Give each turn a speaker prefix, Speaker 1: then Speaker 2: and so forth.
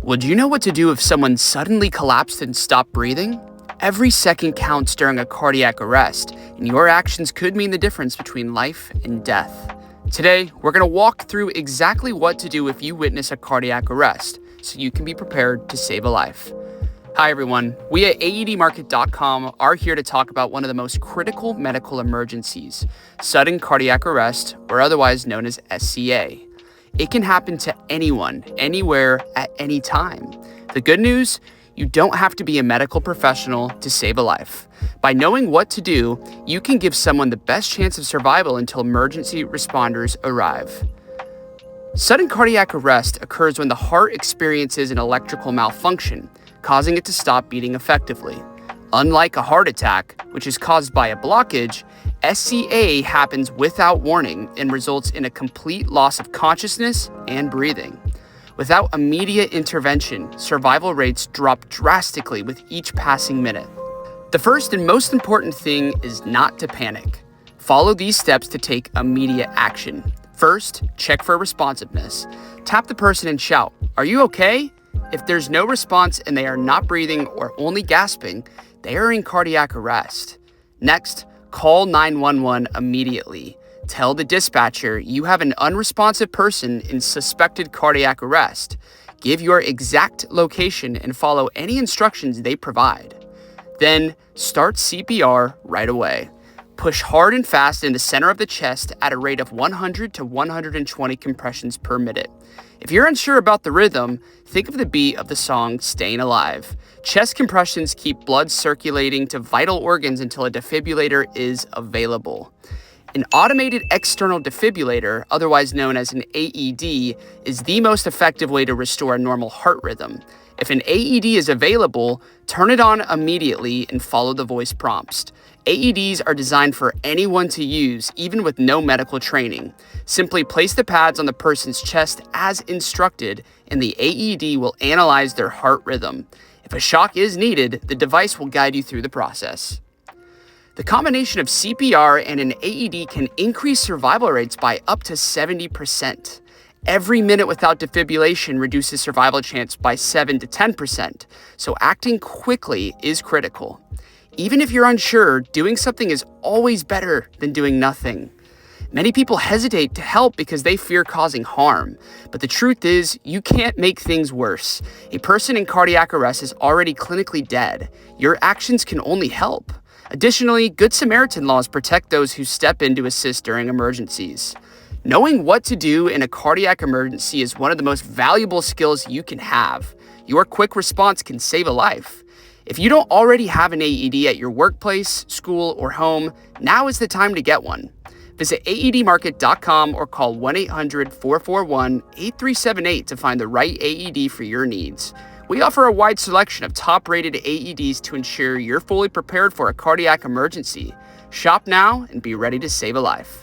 Speaker 1: Would you know what to do if someone suddenly collapsed and stopped breathing? Every second counts during a cardiac arrest, and your actions could mean the difference between life and death. Today, we're going to walk through exactly what to do if you witness a cardiac arrest, so you can be prepared to save a life. Hi everyone, we at AEDmarket.com are here to talk about one of the most critical medical emergencies, sudden cardiac arrest, or otherwise known as SCA. It can happen to anyone, anywhere, at any time. The good news? You don't have to be a medical professional to save a life. By knowing what to do, you can give someone the best chance of survival until emergency responders arrive. Sudden cardiac arrest occurs when the heart experiences an electrical malfunction, causing it to stop beating effectively. Unlike a heart attack, which is caused by a blockage, SCA happens without warning and results in a complete loss of consciousness and breathing. Without immediate intervention, survival rates drop drastically with each passing minute. The first and most important thing is not to panic. Follow these steps to take immediate action. First, check for responsiveness. Tap the person and shout, "Are you okay?" If there's no response and they are not breathing or only gasping, they are in cardiac arrest. Next, call 911 immediately. Tell the dispatcher you have an unresponsive person in suspected cardiac arrest. Give your exact location and follow any instructions they provide. Then, start CPR right away. Push hard and fast in the center of the chest at a rate of 100 to 120 compressions per minute. If you're unsure about the rhythm, think of the beat of the song Staying Alive. Chest compressions keep blood circulating to vital organs until a defibrillator is available. An automated external defibrillator, otherwise known as an AED, is the most effective way to restore a normal heart rhythm. If an AED is available, turn it on immediately and follow the voice prompts. AEDs are designed for anyone to use, even with no medical training. Simply place the pads on the person's chest as instructed, and the AED will analyze their heart rhythm. If a shock is needed, the device will guide you through the process. The combination of CPR and an AED can increase survival rates by up to 70%. Every minute without defibrillation reduces survival chance by 7 to 10%, so acting quickly is critical. Even if you're unsure, doing something is always better than doing nothing. Many people hesitate to help because they fear causing harm, but the truth is, you can't make things worse. A person in cardiac arrest is already clinically dead. Your actions can only help. Additionally, Good Samaritan laws protect those who step in to assist during emergencies. Knowing what to do in a cardiac emergency is one of the most valuable skills you can have. Your quick response can save a life. If you don't already have an AED at your workplace, school, or home, now is the time to get one. Visit AEDmarket.com or call 1-800-441-8378 to find the right AED for your needs. We offer a wide selection of top-rated AEDs to ensure you're fully prepared for a cardiac emergency. Shop now and be ready to save a life.